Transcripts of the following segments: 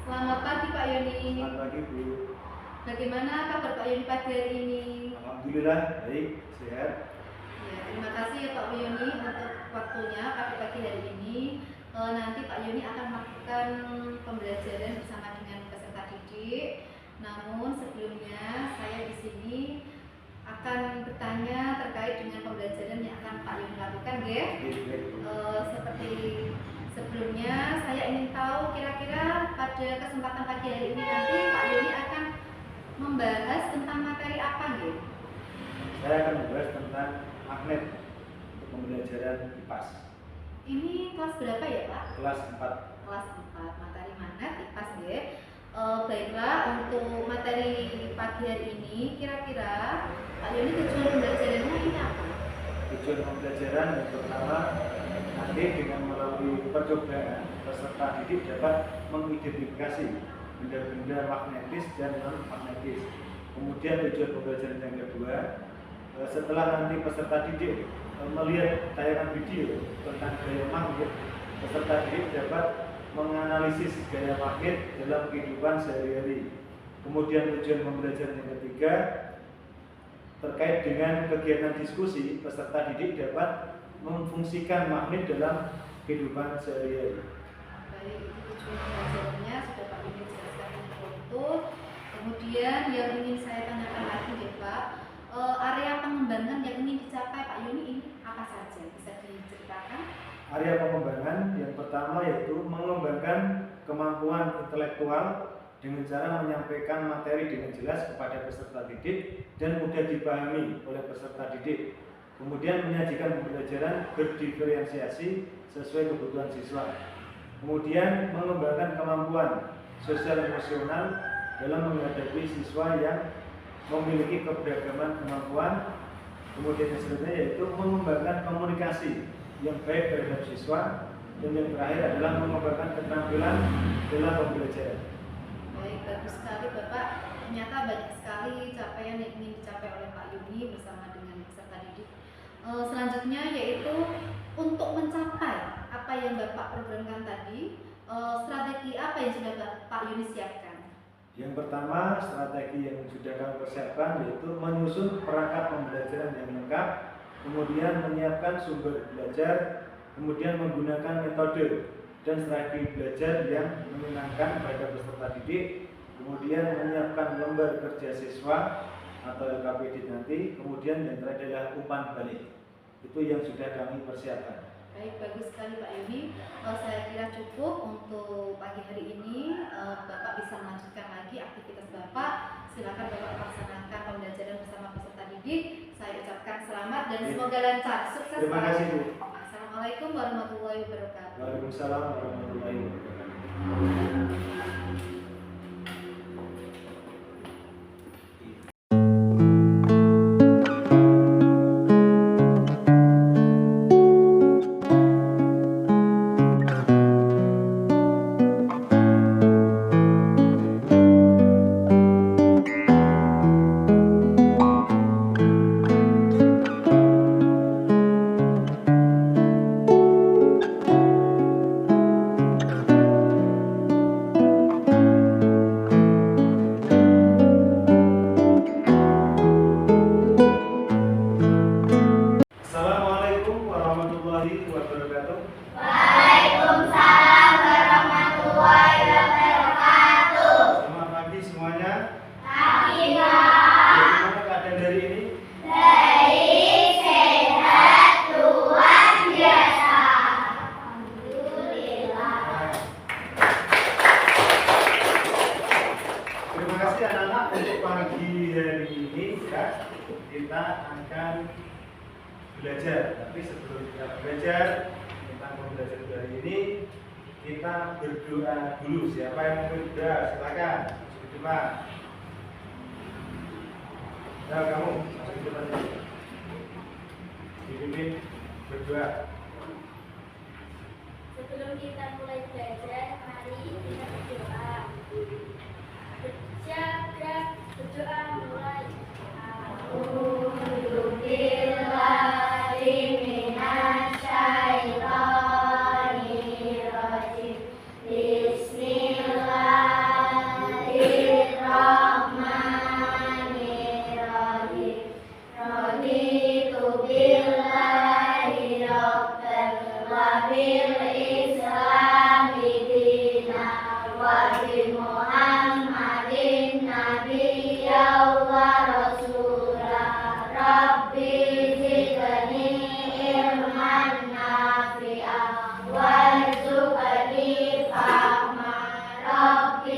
Selamat pagi Pak Yoni. Selamat pagi Bu. Bagaimana kabar Pak Yoni pagi hari ini? Alhamdulillah baik, sehat. Ya, terima kasih ya Pak Yoni untuk waktunya pada pagi hari ini. Nanti Pak Yoni akan melakukan pembelajaran bersama dengan peserta didik. Namun sebelumnya saya di sini akan bertanya terkait dengan pembelajaran yang akan Pak Yoni lakukan, ya. Seperti sebelumnya, saya ingin tahu kira-kira pada kesempatan pagi hari ini nanti Pak Yoni akan membahas tentang materi apa, ya? Saya akan membahas tentang magnet untuk pembelajaran IPAS. Ini kelas berapa ya Pak? Kelas 4. Kelas 4, materi magnet IPAS, ya. Baiklah, untuk materi pagi hari ini kira-kira Pak Yoni tujuan pembelajarannya ini apa? Tujuan pembelajaran yang pertama, nanti dengan melalui percobaan peserta didik dapat mengidentifikasi benda-benda magnetis dan non-magnetis. Kemudian tujuan pembelajaran yang kedua, setelah nanti peserta didik melihat tayangan video tentang gaya magnet, peserta didik dapat menganalisis gaya magnet dalam kehidupan sehari-hari. Kemudian tujuan pembelajaran yang ketiga, terkait dengan kegiatan diskusi, peserta didik dapat memfungsikan magnet dalam kehidupan sehari-hari. Baik, itu tujuan pembelajarannya sudah Pak Yoni jelaskan untuk. Kemudian yang ingin saya tanyakan lagi ya Pak, area pengembangan yang ingin dicapai Pak Yoni ini apa saja? Bisa diceritakan? Area pengembangan yang pertama yaitu mengembangkan kemampuan intelektual dengan cara menyampaikan materi dengan jelas kepada peserta didik dan mudah dipahami oleh peserta didik. Kemudian menyajikan pembelajaran berdiferensiasi sesuai kebutuhan siswa. Kemudian mengembangkan kemampuan sosial emosional dalam menghadapi siswa yang memiliki keberagaman kemampuan. Kemudian yang selanjutnya yaitu mengembangkan komunikasi yang baik terhadap siswa, dan yang terakhir adalah mengembangkan keterampilan dalam pembelajaran. Baik, bagus sekali Bapak. Ternyata banyak sekali capaian yang ingin dicapai oleh Pak Yoni bersama dengan peserta didik. Selanjutnya yaitu untuk mencapai apa yang Bapak programkan tadi, strategi apa yang sudah Pak Yoni siapkan? Yang pertama, strategi yang sudah kami persiapkan yaitu menyusun perangkat pembelajaran yang lengkap, kemudian menyiapkan sumber belajar, kemudian menggunakan metode dan strategi belajar yang menyenangkan pada peserta didik, kemudian menyiapkan lembar kerja siswa atau LKPD nanti, kemudian yang terakhir adalah umpan balik. Itu yang sudah kami persiapkan. Baik, bagus sekali Pak Yoni. Saya kira cukup untuk pagi hari ini. Bapak bisa melanjutkan lagi aktivitas Bapak. Silakan Bapak laksanakan pembelajaran bersama peserta didik. Saya ucapkan selamat dan semoga lancar. Sukses. Terima kasih Bu. Assalamualaikum warahmatullahi wabarakatuh. Waalaikumsalam warahmatullahi wabarakatuh. Kita akan belajar, tapi sebelum kita belajar tentang pembelajaran hari ini, kita berdoa dulu. Siapa yang mau berdoa? Silakan masuk ke depan. Nah, kamu masuk ke depan. Dipimpin berdoa. Sebelum kita mulai belajar, mari kita berdoa. Berjaga, berdoa mulai. Bismillah.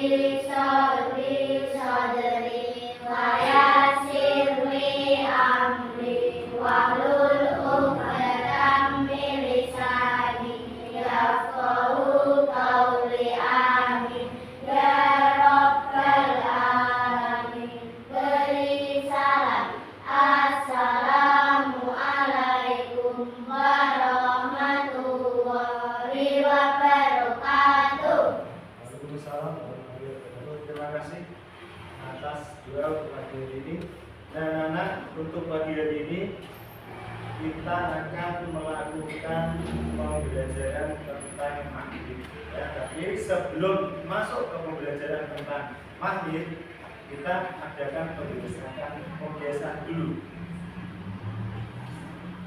Waalaikumsalam warahmatullahi wabarakatuh. Terima kasih atas doa untuk pagi hari ini. Dan anak, untuk pagi hari ini kita akan melakukan pembelajaran tentang mahid. Ya, tapi sebelum masuk ke pembelajaran tentang mahid, kita adakan pembiasaan dulu.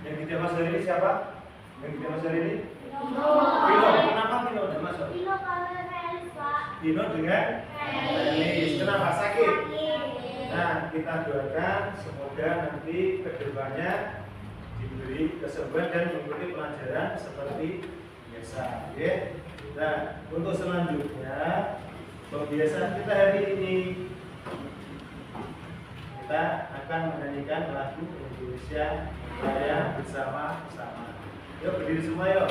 Yang kita masuk hari ini siapa? Yang kita masuk hari ini? Vino. Kenapa Vino udah masuk? Vino dengan Felis. Kenapa sakit? Nah, kita doakan semoga nanti kedepannya diberi kesembuhan dan mengikuti pelajaran seperti biasa. Ya. Nah, untuk selanjutnya pembiasaan kita hari ini kita akan menyanyikan lagu Indonesia Raya bersama-sama. Yuk berdiri semua yuk.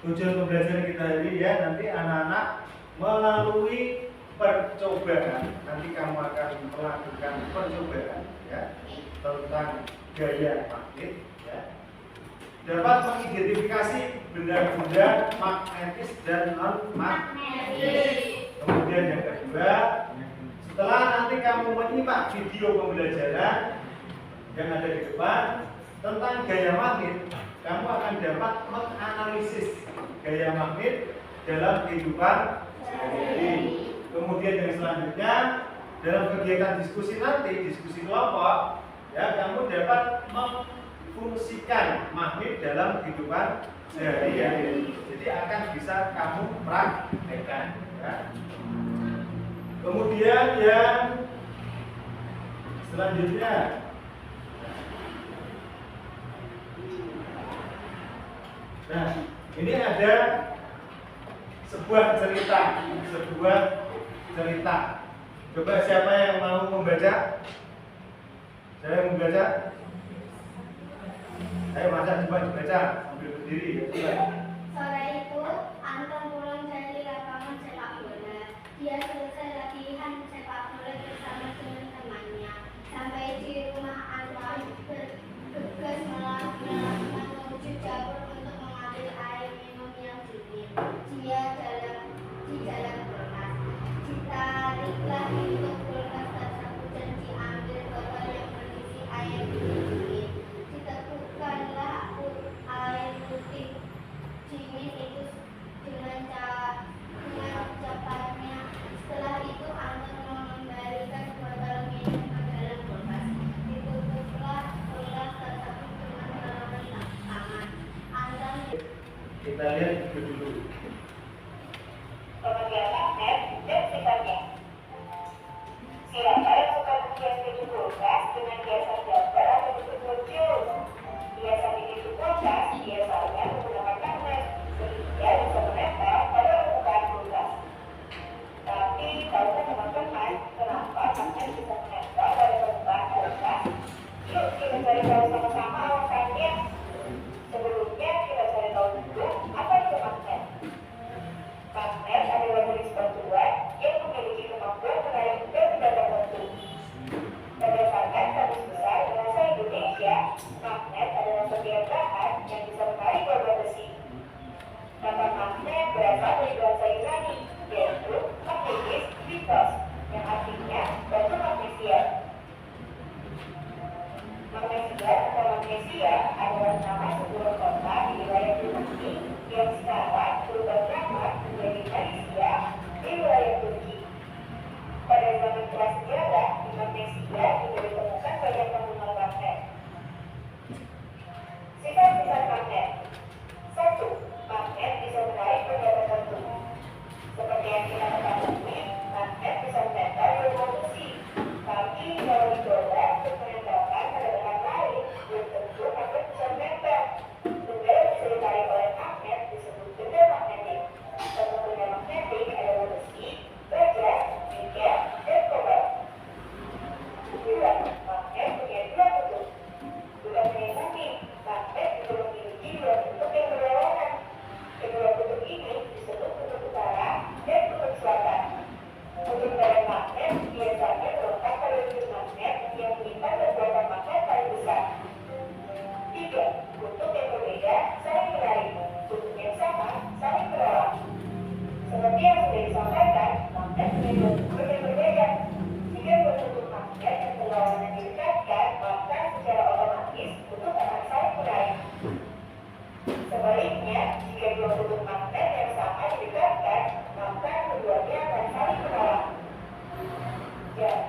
Tujuan pembelajaran kita ini ya, nanti anak-anak melalui percobaan, nanti kamu akan melakukan percobaan ya tentang gaya magnet ya, dapat mengidentifikasi benda-benda magnetis dan non magnetis. Kemudian yang kedua, setelah nanti kamu menyimak video pembelajaran yang ada di depan tentang gaya magnet, kamu akan dapat menganalisis gaya magnet dalam kehidupan sehari-hari. Kemudian yang selanjutnya, dalam kegiatan diskusi nanti, diskusi kelompok, ya kamu dapat memfungsikan magnet dalam kehidupan sehari-hari. Jadi akan bisa kamu praktekkan. Ya. Kemudian yang selanjutnya, nah ini ada sebuah cerita. Coba siapa yang mau membaca? Saya yang membaca. Ayo masa coba dibaca sambil berdiri. Sore itu, Anton pulang dari lapangan sepak bola. Dia selesai latihan sepak bola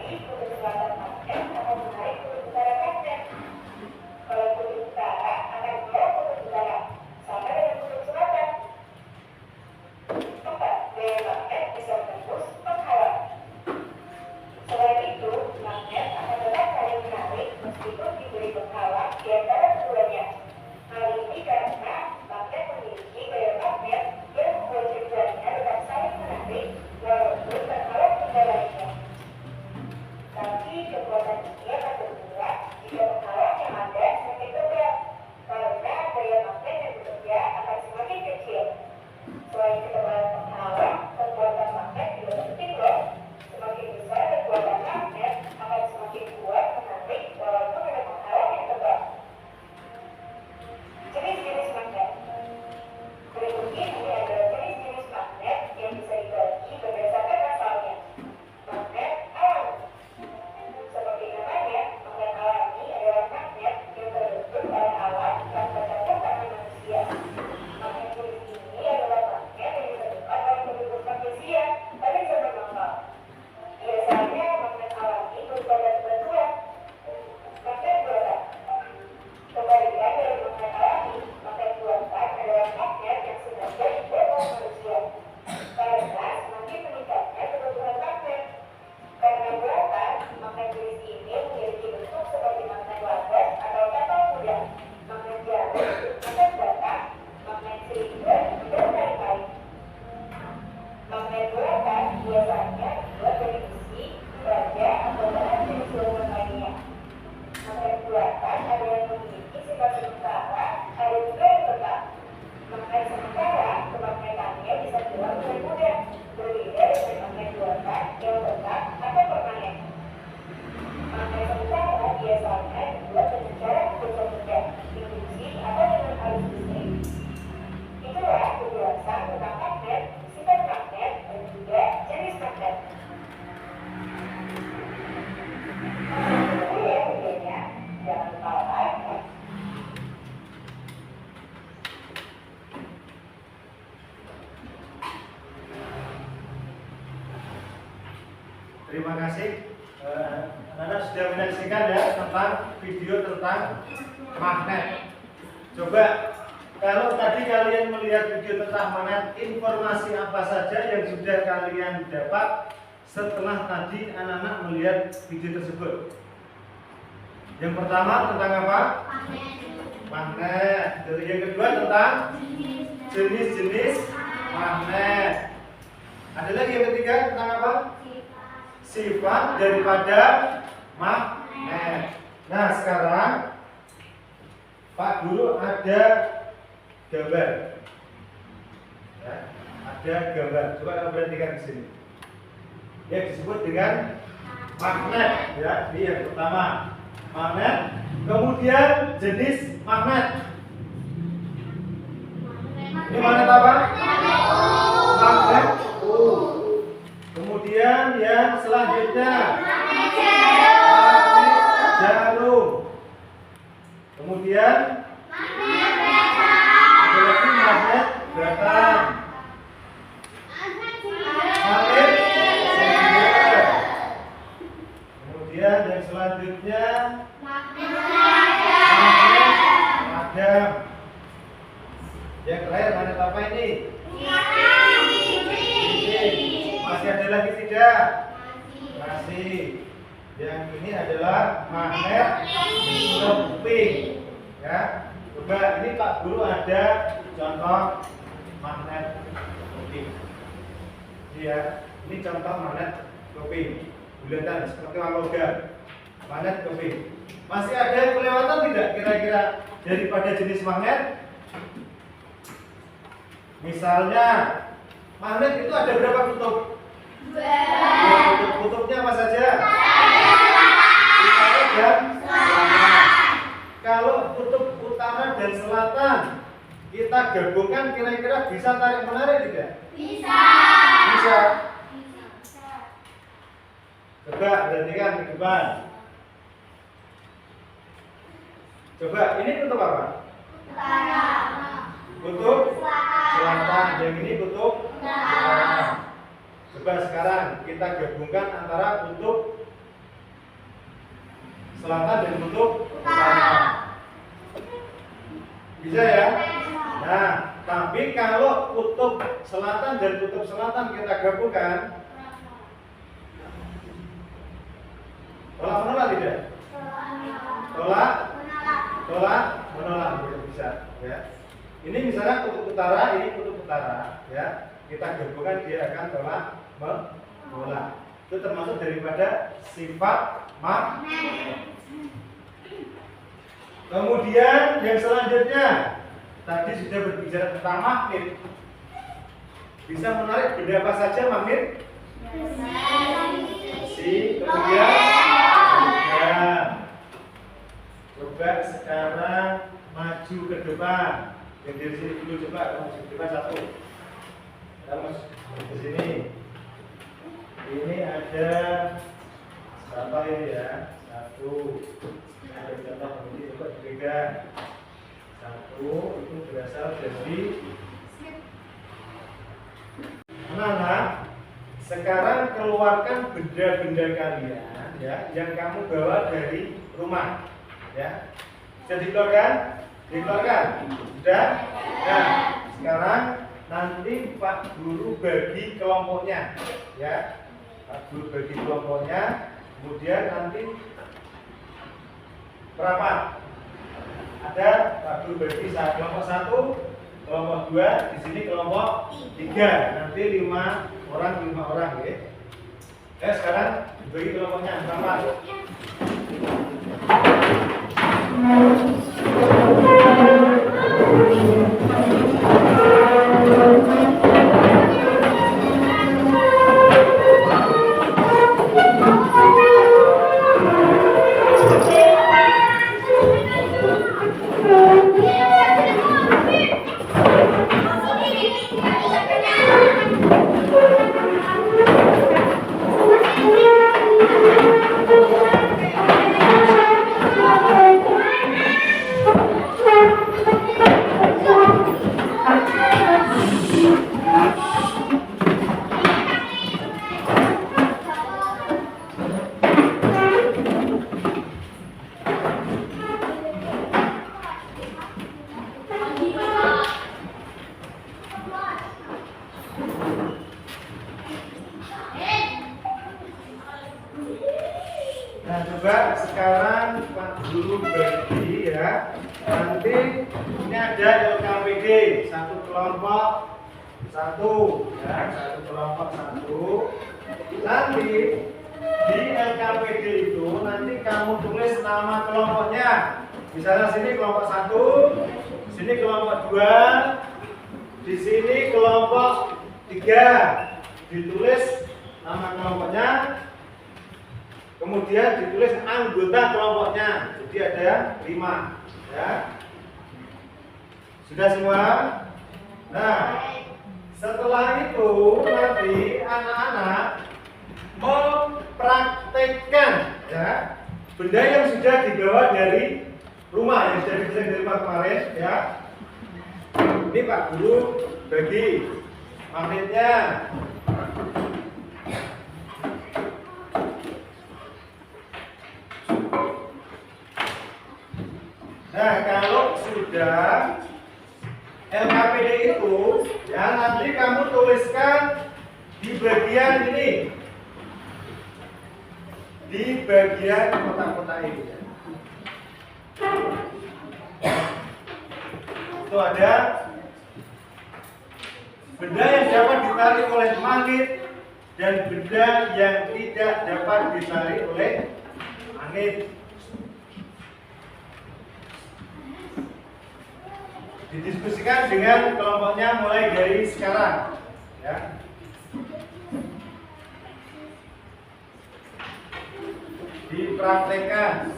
berarti kutub selatan magnet akan menarik kutub utara magnet. Kalau kutub utara akan mendorong kutub utara, sama dengan kutub selatan. 4. Gaya magnet bisa menembus penghalang. Selain itu, magnet akan tetap saling menarik meskipun diberi penghalang di antara keduanya. Hal ini karena magnet memiliki gaya magnet yang mewajibkannya tetap saling menarik walaupun terhalang benda lainnya. Tapi kekuatan ini akan berkurang jika penghalang yang ada semakin tebal, karena gaya magnet yang bekerja akan semakin kecil. Selain ketebalan penghalang, kekuatan magnet juga penting loh. Semakin besar kekuatan magnet akan semakin kuat menarik walaupun ada penghalang yang tebal. Jenis-jenis magnet. Berikut ini adalah jenis-jenis magnet yang bisa dibagi berdasarkan asalnya. Magnet alami. Seperti namanya, magnet alami adalah magnet yang terbentuk oleh alam tanpa campur tangan manusia. Magnet jenis ini adalah magnet yang ditemukan oleh penduduk manusia pada zaman lampau. Biasanya magnet alami berupa batu batuan. Magnet buatan. Kebalikan dari magnet alami, magnet buatan adalah magnet yang sengaja dibuat oleh manusia. Karena semakin meningkatnya kebutuhan magnet. Karena buatan, magnet jenis ini memiliki bentuk seperti magnet laser atau kapal kuda, magnet jarum, magnet bata, magnet silinder, dan lain-lain. Magnet buatan biasanya dibuat dari besi, baja, atau bahan jenis logam lainnya. Magnet buatan ada yang memiliki sifat sementara, ada juga yang tetap. Magnet sementara, kemagnetannya bisa hilang dengan mudah, berbeda dengan magnet buatan yang tetap atau permanen. Magnet sementara biasanya dibuat dengan cara bekerja mudah, induksi atau dengan arus listrik. Itulah penjelasan tentang magnet, sifat magnet, dan juga jenis magnet. Itu ya videonya, jangan lupa like. Terima kasih. Anak-anak sudah menyaksikan ya tentang video tentang magnet. Coba kalau tadi kalian melihat video tentang magnet, informasi apa saja yang sudah kalian dapat setelah tadi anak-anak melihat video tersebut? Yang pertama tentang apa? Magnet. Yang kedua tentang jenis-jenis magnet. Ada lagi yang ketiga tentang apa? Sifat daripada magnet. Nah sekarang Pak Guru ada gambar, ya, ada gambar. Coba kamu perhatikan di sini. Yang disebut dengan magnet, ya. Ini yang pertama magnet. Kemudian jenis magnet. Ini magnet apa? Magnet. Kemudian yang selanjutnya magnet jarum. Kemudian ada lagi magnet batang. Magnet silinder. Kemudian yang selanjutnya magnet madam. Yang terakhir magnet apa ini? Masih ada lagi tidak? Masih. Yang ini adalah magnet keping. Ya. Coba ini Pak Guru ada contoh magnet keping. Iya, ini contoh magnet keping. Bulatan seperti logam. Magnet keping. Masih ada yang kelewatan tidak kira-kira daripada jenis magnet? Misalnya magnet itu ada berapa kutub? Kutubnya apa saja? Utara dan selatan. Kalau kutub utara dan selatan kita gabungkan kira-kira bisa tarik menarik tidak? Bisa. Bisa. Coba perhatikan ke depan. Coba ini kutub apa? Utara. Kutub selatan. Yang ini kutub utara. Coba sekarang kita gabungkan antara kutub selatan dan kutub utara. Bisa ya? Nah, tapi kalau kutub selatan dan kutub selatan kita gabungkan, tolak menolak tidak? Tolak menolak bisa ya. Ini misalnya kutub utara, ini kutub utara ya. Kita gabungkan dia akan tolak menolak. Itu termasuk daripada sifat magnet. Kemudian yang selanjutnya tadi sudah berbicara tentang magnet. Bisa menarik benda apa saja magnet? Kemudian ya. Coba sekarang maju ke depan. Yang dari sini dulu coba maju ke depan satu. Kita ke sini. Ini ada berapa ini ya? Satu. Ada contoh ini coba dipegang. Satu itu berasal dari anak-anak. Sekarang keluarkan benda-benda kalian ya yang kamu bawa dari rumah ya. Bisa dikeluarkan? Dikeluarkan? Sudah? Nah, sekarang nanti Pak Guru bagi kelompoknya ya. Pak Guru bagi kelompoknya, kemudian nanti perapat. Ada Pak Guru bagi kelompok 1, kelompok 2, di sini kelompok 3. Nanti 5 orang ya. Sekarang dibagi kelompoknya perapat. Nah, coba sekarang Pak Guru bagi ya. Nanti ini ada LKPD, satu kelompok satu ya, satu kelompok satu. Nanti di LKPD itu nanti kamu tulis nama kelompoknya. Misalnya sini kelompok 1, sini kelompok 2, di sini kelompok 3. Ditulis nama kelompoknya. Kemudian ditulis anggota kelompoknya. Jadi ada 5 ya. Sudah semua? Nah, setelah itu nanti anak-anak mempraktekkan ya benda yang sudah dibawa dari rumah, yang sudah dibawa dari rumah kemarin ya. Ini Pak Guru bagi magnetnya. Nah, kalau sudah LKPD itu ya nanti kamu tuliskan di bagian ini, di bagian kotak-kotak ini ya. Itu ada benda yang dapat ditarik oleh magnet dan benda yang tidak dapat ditarik oleh magnet. Didiskusikan dengan kelompoknya mulai dari sekarang ya. Dipraktekkan.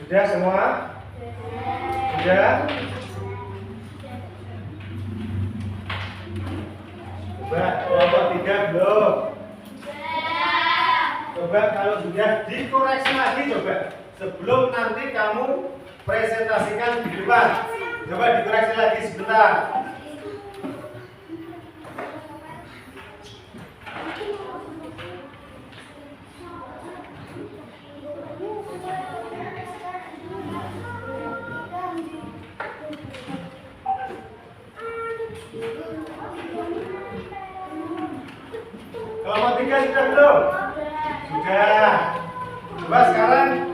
Sudah semua? Sudah? Coba kelompok 3 belum? Coba kalau sudah dikoreksi lagi coba. Sebelum nanti kamu presentasikan di depan. Coba dikoreksi lagi sebentar. Kelompok 3 sudah belum? Sudah. Coba sekarang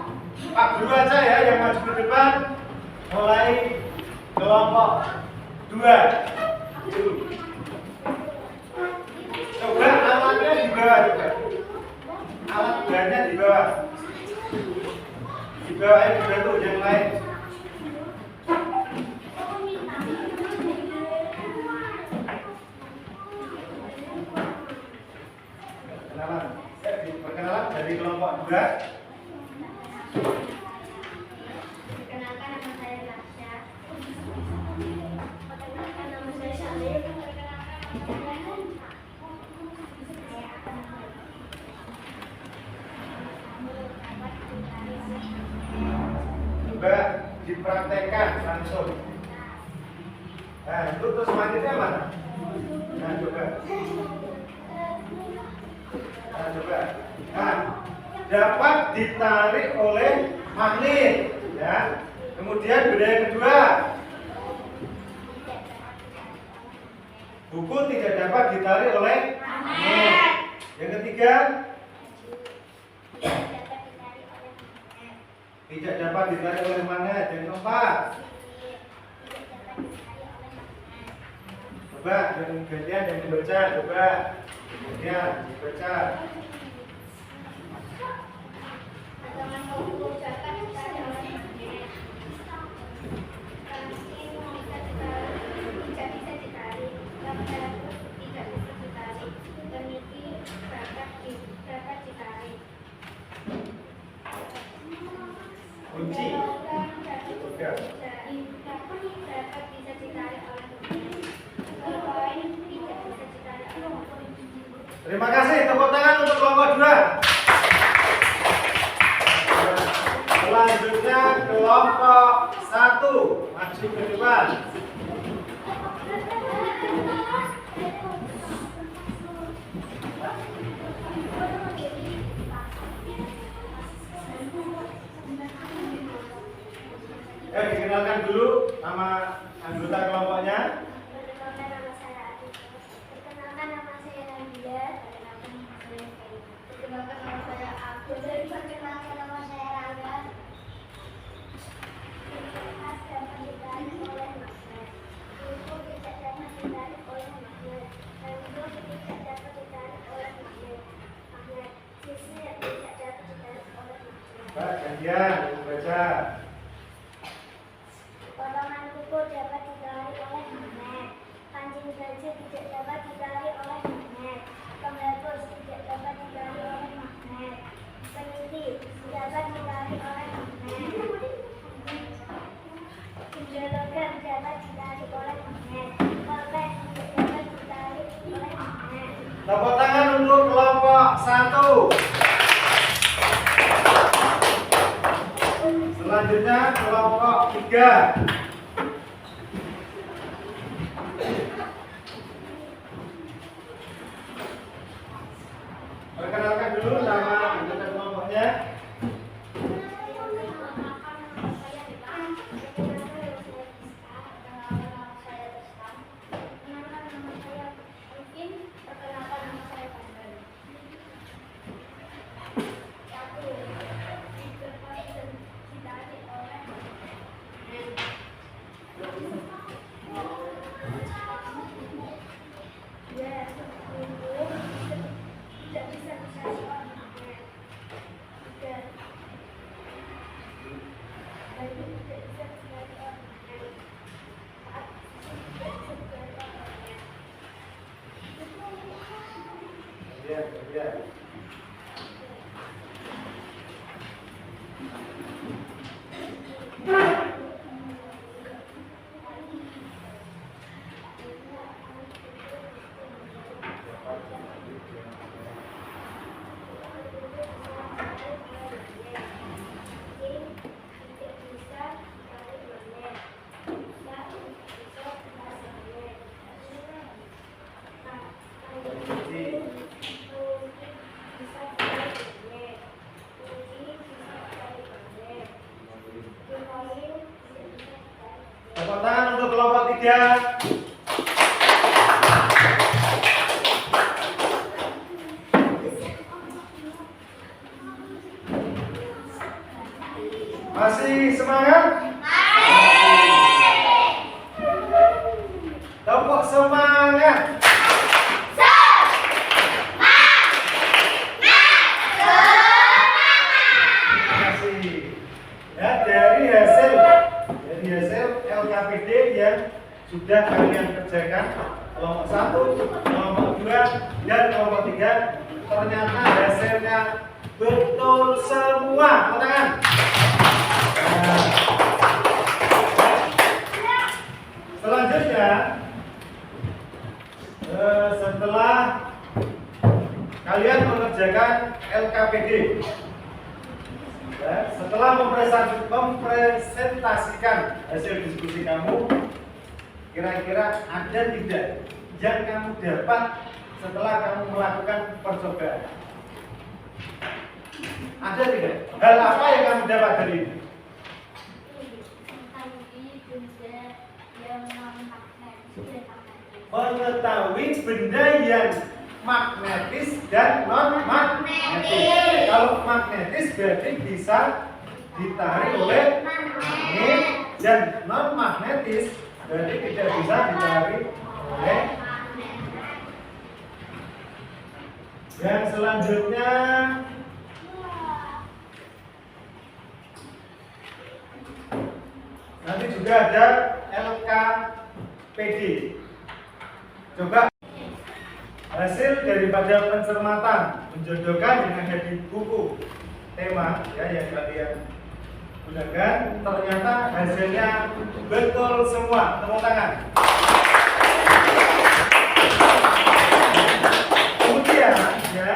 Pak Guru aja ya yang maju ke depan. Mulai kelompok 2. Coba alatnya di bawah juga. Alat beratnya di bawah. Di bawah aja dibantu yang lain. Perkenalan dari kelompok 2. Perkenalkan nama saya Tasya. Perkenalkan nama saya Salim. Perkenalkan saya akan Coba dipraktekkan langsung. Nah, itu terus selanjutnya mana? Nah, coba. Nah, coba. Nah, dapat ditarik oleh magnet, ya. Kemudian benda yang kedua, buku tidak dapat ditarik oleh magnet. Yang ketiga, tidak dapat ditarik oleh magnet. Yang keempat, coba gantian yang dibaca, coba gantian dibaca. Dengan mengucapkan kita oleh magnet. Kami tidak bisa ditarik, temperatur tidak bisa ditarik, peniti dapat ditarik. Kunci. Dapat bisa ditarik oleh magnet. Koin tidak bisa ditarik oleh magnet. Terima kasih, tepuk tangan untuk kelompok 2. Selanjutnya kelompok 1 maju ke depan. Dikenalkan dulu nama anggota kelompoknya. Perkenalkan nama saya Adi. Perkenalkan nama saya Nadia. Perkenalkan nama saya Abdul. Perkenalkan nama saya Rangga. Kertas dapat ditarik oleh magnet. Buku tidak dapat ditarik oleh magnet. Handphone tidak dapat ditarik oleh magnet. Sisi tidak dapat ditarik oleh magnet. Pak, gantian baca. Potongan kuku dapat ditarik oleh magnet. Kancing baju tidak dapat ditarik oleh magnet. Penghapus tidak dapat ditarik oleh magnet. Peniti dapat ditarik oleh magnet. Benda logam dapat ditarik oleh magnet. Pulpen tidak dapat ditarik oleh magnet. Tepuk tangan untuk kelompok 1. Selanjutnya kelompok 3. Perkenalkan dulu nama anggota kelompoknya. Ya. Masih semangat? Tahu kok semangat? Ya, dari hasil LKPD yang sudah kalian kerjakan kelompok 1, kelompok 2, dan kelompok 3, ternyata hasilnya betul semua. Tangan. Nah, selanjutnya setelah kalian mengerjakan LKPD, ya, setelah mempresentasikan hasil diskusi kamu, kira-kira ada tidak yang kamu dapat setelah kamu melakukan percobaan? Ada tidak? Hal apa yang kamu dapat dari ini? Mengetahui benda yang magnetis dan non magnetis. Kalau magnetis berarti bisa ditarik oleh magnet, dan non magnetis berarti tidak bisa ditarik oleh. Yang selanjutnya nanti juga ada LKPD. Coba hasil daripada pencermatan menjodohkan yang ada di buku tema ya yang kalian gunakan, ternyata hasilnya betul semua. Tepuk tangan. Kemudian ya,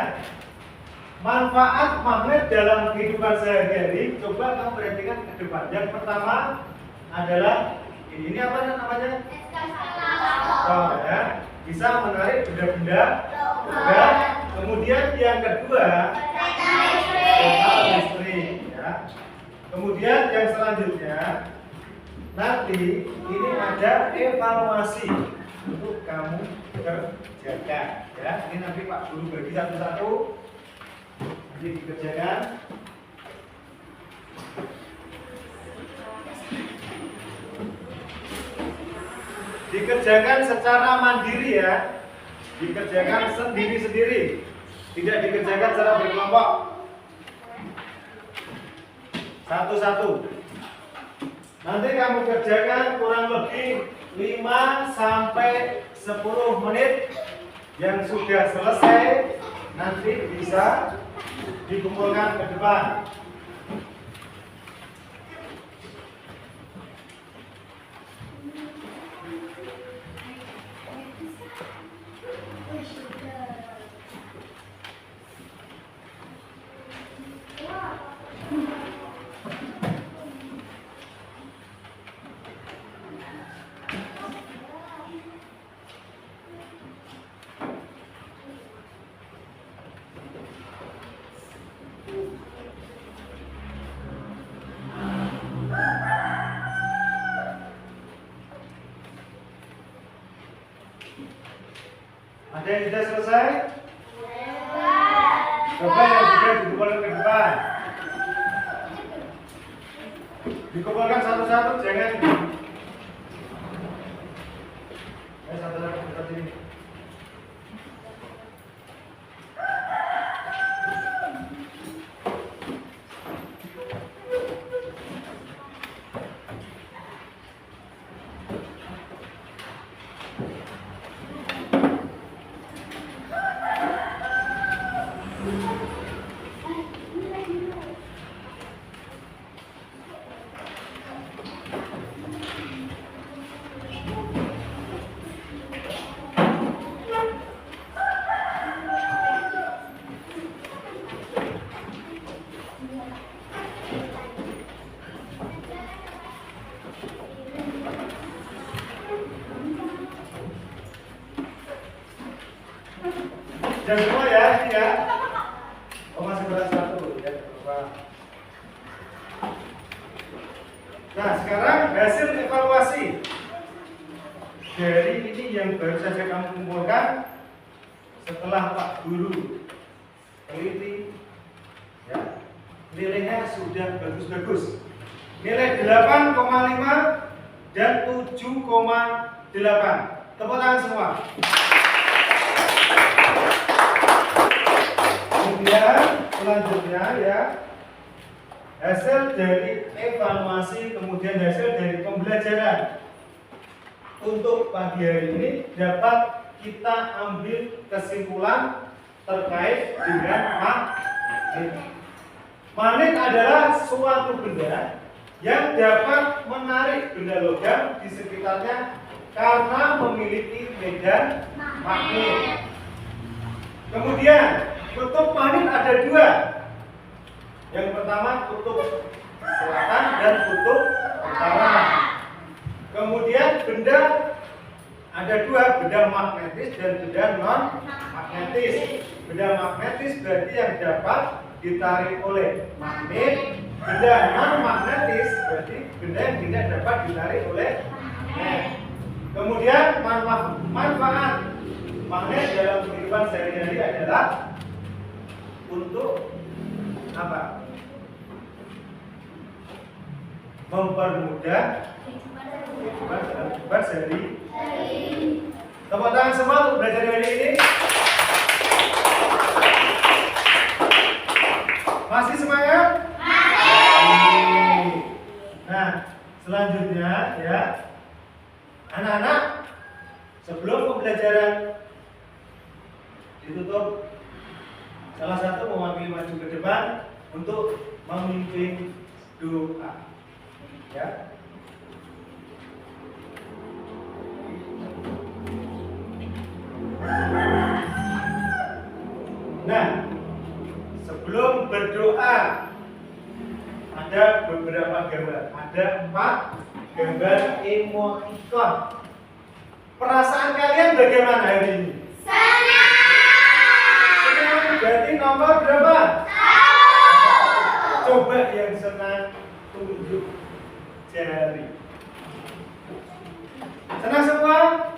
manfaat magnet dalam kehidupan sehari-hari, coba kamu perhatikan ke depan. Yang pertama adalah ini apa namanya? Oh, ya. Bisa menarik benda-benda. Ya. Kemudian yang kedua, listrik. Ya. Kemudian yang selanjutnya, nanti ini ada evaluasi untuk kamu kerjakan. Ya, ini nanti Pak Guru bagi satu-satu, nanti dikerjakan. Dikerjakan secara mandiri ya, dikerjakan sendiri-sendiri, tidak dikerjakan secara berkelompok. Satu-satu. Nanti kamu kerjakan kurang lebih 5 sampai 10 menit. Yang sudah selesai nanti bisa dikumpulkan ke depan. Ada yang sudah selesai? Coba yang sudah dikumpulkan ke depan. Dikumpulkan satu-satu, jangan. Satu-satu seperti ini. Jangan semua ya, ini ya. Oh masih berat satu ya. Nah sekarang hasil evaluasi. dari ini yang baru saja kamu kumpulkan setelah Pak Guru teliti, ya, nilainya sudah bagus-bagus. Nilai 8,5 dan 7,8. Tepuk tangan semua. Kemudian selanjutnya ya, hasil dari evaluasi kemudian hasil dari pembelajaran untuk pagi hari ini dapat kita ambil kesimpulan terkait dengan magnet. Magnet adalah suatu benda yang dapat menarik benda logam di sekitarnya karena memiliki medan magnet. Kemudian kutub magnet ada dua. Yang pertama kutub selatan dan kutub utara. Kemudian benda ada dua, benda magnetis dan benda non magnetis. Benda magnetis berarti yang dapat ditarik oleh magnet. Benda non magnetis berarti benda yang tidak dapat ditarik oleh magnet. Kemudian manfaat magnet dalam kehidupan sehari-hari adalah untuk apa? Mempermudah kehidupan dalam kehidupan sehari-hari. Tepuk tangan semua untuk belajar hari ini. Masih semangat? Masih. Nah, selanjutnya ya, anak-anak, sebelum pembelajaran ditutup, salah satu mewakili maju ke depan untuk memimpin doa. Ya. Nah, sebelum berdoa ada beberapa gambar. Ada 4 gambar emoticon. Perasaan kalian bagaimana hari ini? Senang. Berarti nomor berapa? 1. Coba yang senang tunjuk jari. Senang semua?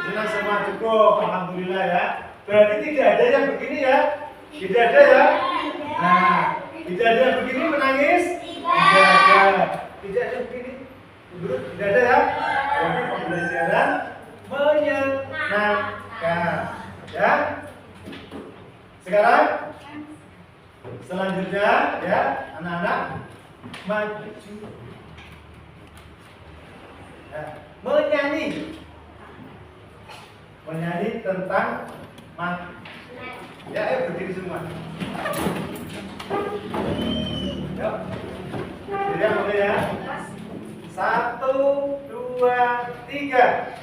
Senang semua, cukup. Alhamdulillah ya. Berarti tidak ada yang begini ya? Tidak ada ya? Nah, tidak ada yang begini menangis? Tidak ada. Tidak ada begini? Tidak ada ya? Berarti pembelajaran menyenangkan. Ya? Sekarang selanjutnya ya, anak-anak maju. Nah, menyanyi tentang magnet. Ya, ayo berdiri semua. Yuk. Berdiri mulai ya. 1, 2, 3.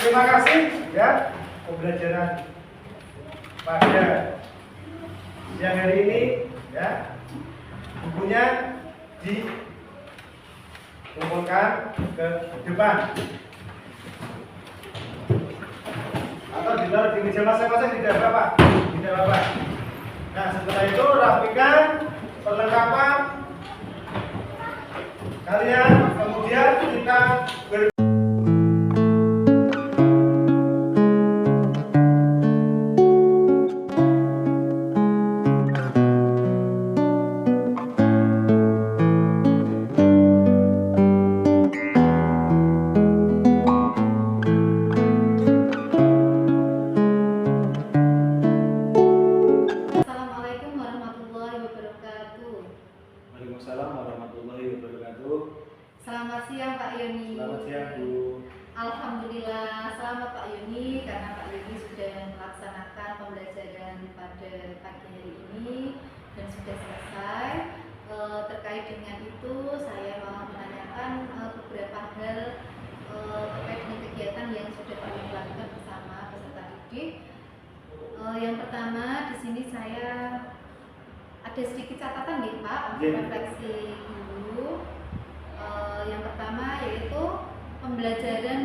Terima kasih ya pembelajaran pada siang hari ini ya. Bukunya dikumpulkan ke depan atau ditaruh di meja masing-masing, tidak apa-apa, tidak apa-apa. Nah, setelah itu rapikan perlengkapan kalian, kemudian kita Assalamualaikum warahmatullahi wabarakatuh. Waalaikumsalam warahmatullahi wabarakatuh. Selamat siang Pak Yoni. Selamat siang ada sedikit catatan nih Pak untuk Iya. refleksi dulu. Yang pertama yaitu pembelajaran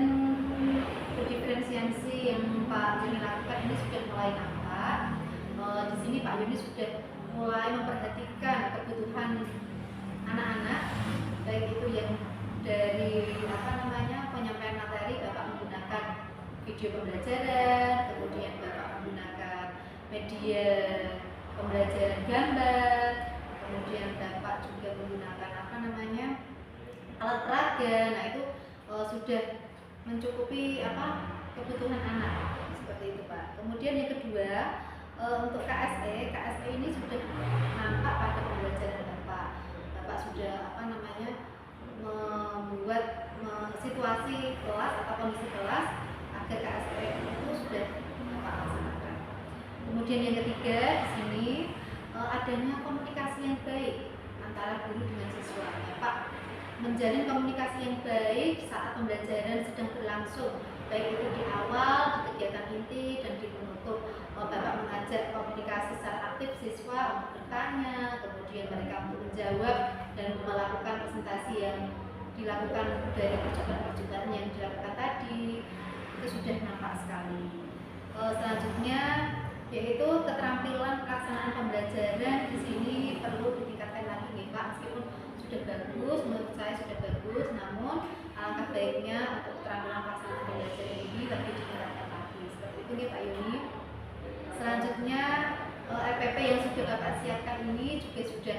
berdiferensiasi yang Pak Yuni lakukan ini sudah mulai nampak. Di sini Pak Yuni sudah mulai memperhatikan kebutuhan anak-anak, baik itu yang dari penyampaian materi Bapak menggunakan video pembelajaran, kemudian Bapak menggunakan media pembelajaran gambar, kemudian Bapak juga menggunakan alat peraga. Nah itu sudah mencukupi kebutuhan anak seperti itu Pak. Kemudian yang kedua, untuk KSE ini sudah nampak pada pembelajaran Bapak sudah membuat situasi kelas atau kondisi kelas agar KSE itu sudah Bapak laksanakan. Kemudian yang ketiga di sini adanya komunikasi yang baik antara guru dengan siswa. Bapak menjalin komunikasi yang baik saat pembelajaran sedang berlangsung, baik itu di awal, di kegiatan inti dan di penutup. Bapak mengajak komunikasi secara aktif siswa untuk bertanya, kemudian mereka untuk menjawab dan melakukan presentasi yang dilakukan dari percobaan-percobaan yang dilakukan tadi. Itu sudah nampak sekali. Selanjutnya yaitu keterampilan pelaksanaan pembelajaran di sini perlu ditingkatkan lagi nih Pak, meskipun sudah bagus, menurut saya sudah bagus, namun alangkah baiknya untuk keterampilan pelaksanaan pembelajaran ini lebih ditingkatkan lagi. Seperti itu nih Pak Yuni. Selanjutnya RPP yang sudah Bapak siapkan ini juga sudah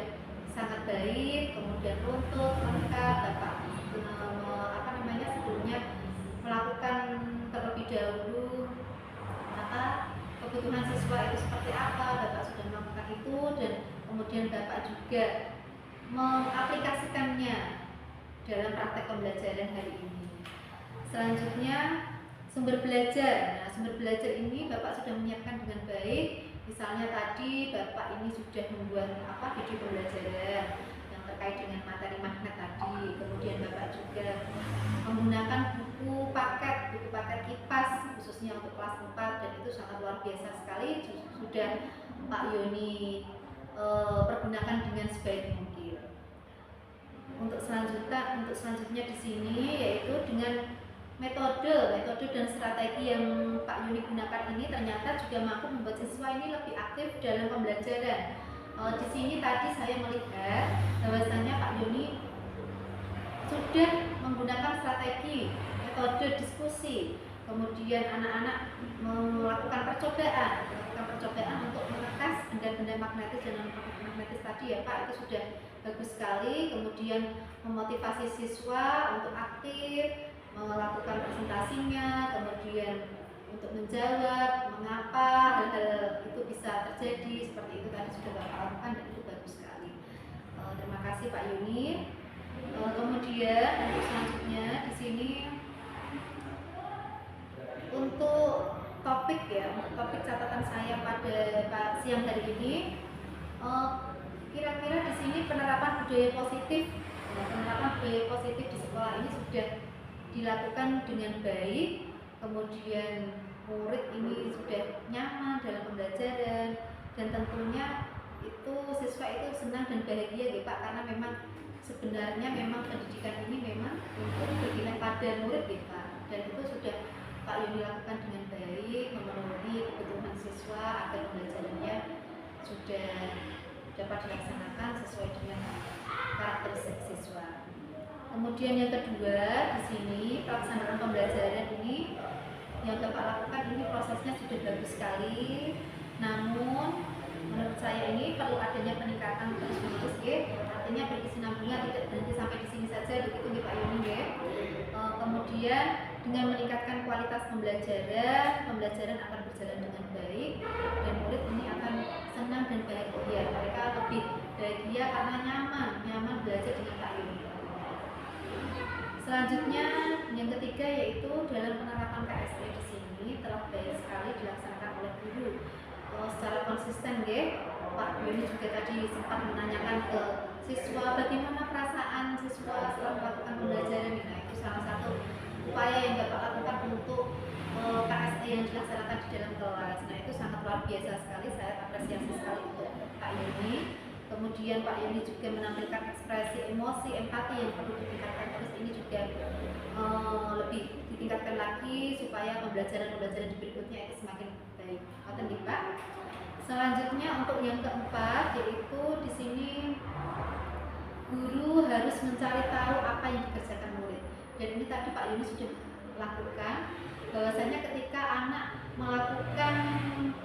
sangat baik, kemudian runtut, lengkap. Bapak sebelumnya melakukan terlebih dahulu kebutuhan siswa itu seperti apa, Bapak sudah melakukan itu, dan kemudian Bapak juga mengaplikasikannya dalam praktek pembelajaran hari ini. Selanjutnya sumber belajar. Nah, sumber belajar ini Bapak sudah menyiapkan dengan baik. Misalnya tadi Bapak ini sudah membuat video pembelajaran yang terkait dengan materi magnet tadi. Kemudian Bapak juga menggunakan buku paket KIPAS khususnya untuk kelas 4, dan itu sangat luar biasa sekali, sudah Pak Yoni pergunakan dengan sebaik mungkin. Untuk selanjutnya di sini yaitu dengan metode dan strategi yang Pak Yoni gunakan ini ternyata juga mampu membuat siswa ini lebih aktif dalam pembelajaran. Di sini tadi saya melihat bahwasanya Pak Yoni sudah menggunakan strategi metode diskusi, kemudian anak-anak melakukan percobaan untuk menekas benda-benda magnetis dan non-magnetis tadi ya Pak, itu sudah bagus sekali. Kemudian memotivasi siswa untuk aktif melakukan presentasinya, kemudian untuk menjawab mengapa hal-hal itu bisa terjadi seperti itu tadi sudah Bapak lakukan, dan itu bagus sekali. Terima kasih Pak Yuni. Kemudian untuk selanjutnya di sini untuk topik catatan saya pada siang hari ini, kira-kira di sini penerapan budaya positif di sekolah ini sudah dilakukan dengan baik, kemudian murid ini sudah nyaman dalam pembelajaran, dan tentunya itu siswa itu senang dan bahagia ya Pak, karena memang sebenarnya pendidikan ini memang untuk berpihak pada murid ya Pak, dan itu sudah Pak Yuni lakukan dengan baik, memenuhi kebutuhan siswa agar pembelajarannya sudah dapat dilaksanakan sesuai dengan karakteristik siswa. Kemudian yang kedua di sini pelaksanaan pembelajaran ini yang Bapak lakukan ini prosesnya sudah bagus sekali, namun menurut saya ini perlu adanya peningkatan terus-menerus artinya berkesinambungan, tidak berhenti sampai di sini saja, begitu nih Pak Yuni Kemudian dengan meningkatkan kualitas pembelajaran akan berjalan dengan baik, dan murid ini akan senang dan bahagia. Mereka lebih bahagia karena nyaman belajar dengan Pak Yuni. Selanjutnya yang ketiga yaitu dalam penerapan KSE di sini telah baik sekali dilaksanakan oleh guru secara konsisten Pak Yuni juga tadi sempat menanyakan ke siswa bagaimana perasaan siswa setelah melakukan pembelajaran ini. Nah, itu salah satu upaya yang Bapak lakukan untuk KSE yang dilaksanakan di dalam kelas. Nah, itu sangat luar biasa sekali, saya apresiasi sekali untuk Pak Yuni. Kemudian Pak Yoni juga menampilkan ekspresi emosi, empati yang perlu ditingkatkan terus. Ini juga lebih ditingkatkan lagi supaya pembelajaran di berikutnya itu semakin baik. Oke, Pak. Selanjutnya untuk yang keempat, yaitu di sini guru harus mencari tahu apa yang dikerjakan murid. Dan ini tadi Pak Yoni sudah lakukan, bahwasanya ketika anak melakukan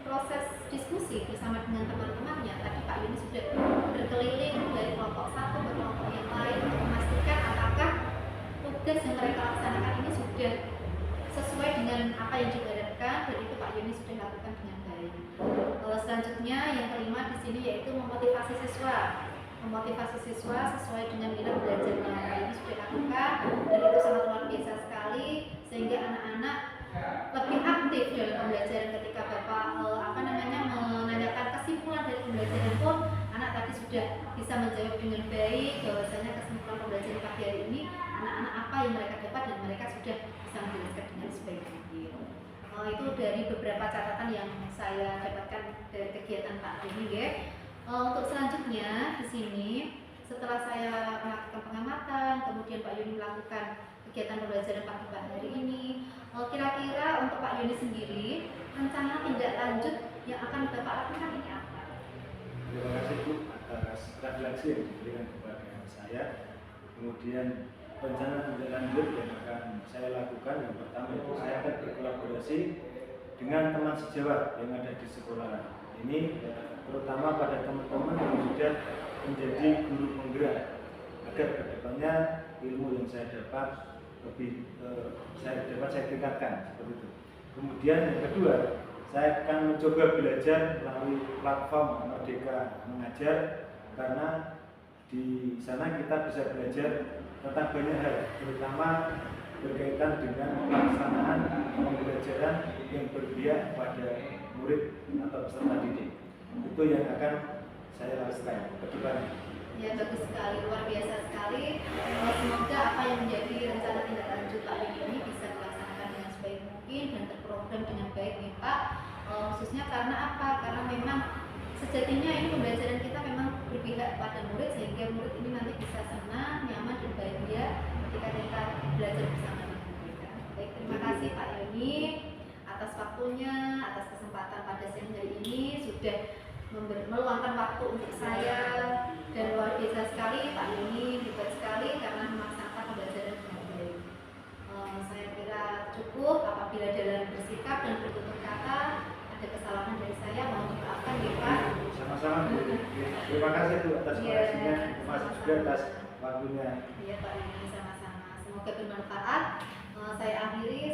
proses diskusi bersama dengan teman-temannya, tadi Pak Yoni sudah berkeliling dari kelompok satu ke kelompok yang lain untuk memastikan apakah tugas yang mereka laksanakan ini sudah sesuai dengan apa yang diharapkan, dan itu Pak Yoni sudah lakukan dengan baik. Selanjutnya yang kelima di sini yaitu memotivasi siswa. Memotivasi siswa sesuai dengan minat belajarnya. Pak Yoni sudah lakukan dan itu sangat luar biasa sekali, sehingga anak-anak lebih aktif dalam pembelajaran. Ketika Bapak menanyakan kesimpulan dari pembelajaran pun anak tadi sudah bisa menjawab dengan baik bahwasanya kesimpulan pembelajaran pagi hari ini anak-anak apa yang mereka dapat dan mereka sudah bisa menjelaskan dengan sebaik mungkin. Itu dari beberapa catatan yang saya dapatkan dari kegiatan Pak Yoni ya. Untuk selanjutnya di sini setelah saya melakukan pengamatan, kemudian Pak Yoni melakukan kegiatan pembelajaran pagi hari ini, kira-kira untuk Pak Yoni sendiri rencana tindak lanjut yang akan Bapak lakukan ini apa? Terima kasih Bu atas refleksi yang diberikan kepada saya. Kemudian rencana tindak lanjut yang akan saya lakukan, yang pertama itu saya akan berkolaborasi dengan teman sejawat yang ada di sekolah. Ini terutama pada teman-teman yang sudah menjadi guru penggerak, agar kedepannya ilmu yang saya dapat saya tingkatkan seperti itu. Kemudian yang kedua, saya akan mencoba belajar melalui platform Merdeka Mengajar, karena di sana kita bisa belajar tentang banyak hal, terutama berkaitan dengan pelaksanaan pembelajaran yang berpihak pada murid atau peserta didik. Itu yang akan saya lakukan ke depan. Ya, bagus sekali, luar biasa sekali. Semoga apa yang menjadi rencana tindak lanjut Pak Yoni ini bisa dilaksanakan dengan sebaik mungkin dan terprogram dengan baik nih Pak. Khususnya karena apa? Karena memang sejatinya ini pembelajaran kita memang berpihak pada murid, sehingga murid ini nanti bisa senang, nyaman, dan bahagia ketika kita belajar bersama dengan mereka. Baik, terima kasih Pak Yoni atas waktunya, atas kesempatan pada siang hari ini sudah meluangkan waktu untuk saya, dan luar biasa sekali Pak Yoni, hebat sekali karena melaksanakan pembelajaran dengan baik. Saya kira cukup. Apabila dalam bersikap dan bertutur kata ada kesalahan dari saya, mohon dimaafkan ya Pak. Sama-sama Bu. Terima kasih Bu atas koreksinya, terima kasih juga atas waktunya. Iya Pak Yoni, sama-sama. Semoga bermanfaat. Saya akhiri.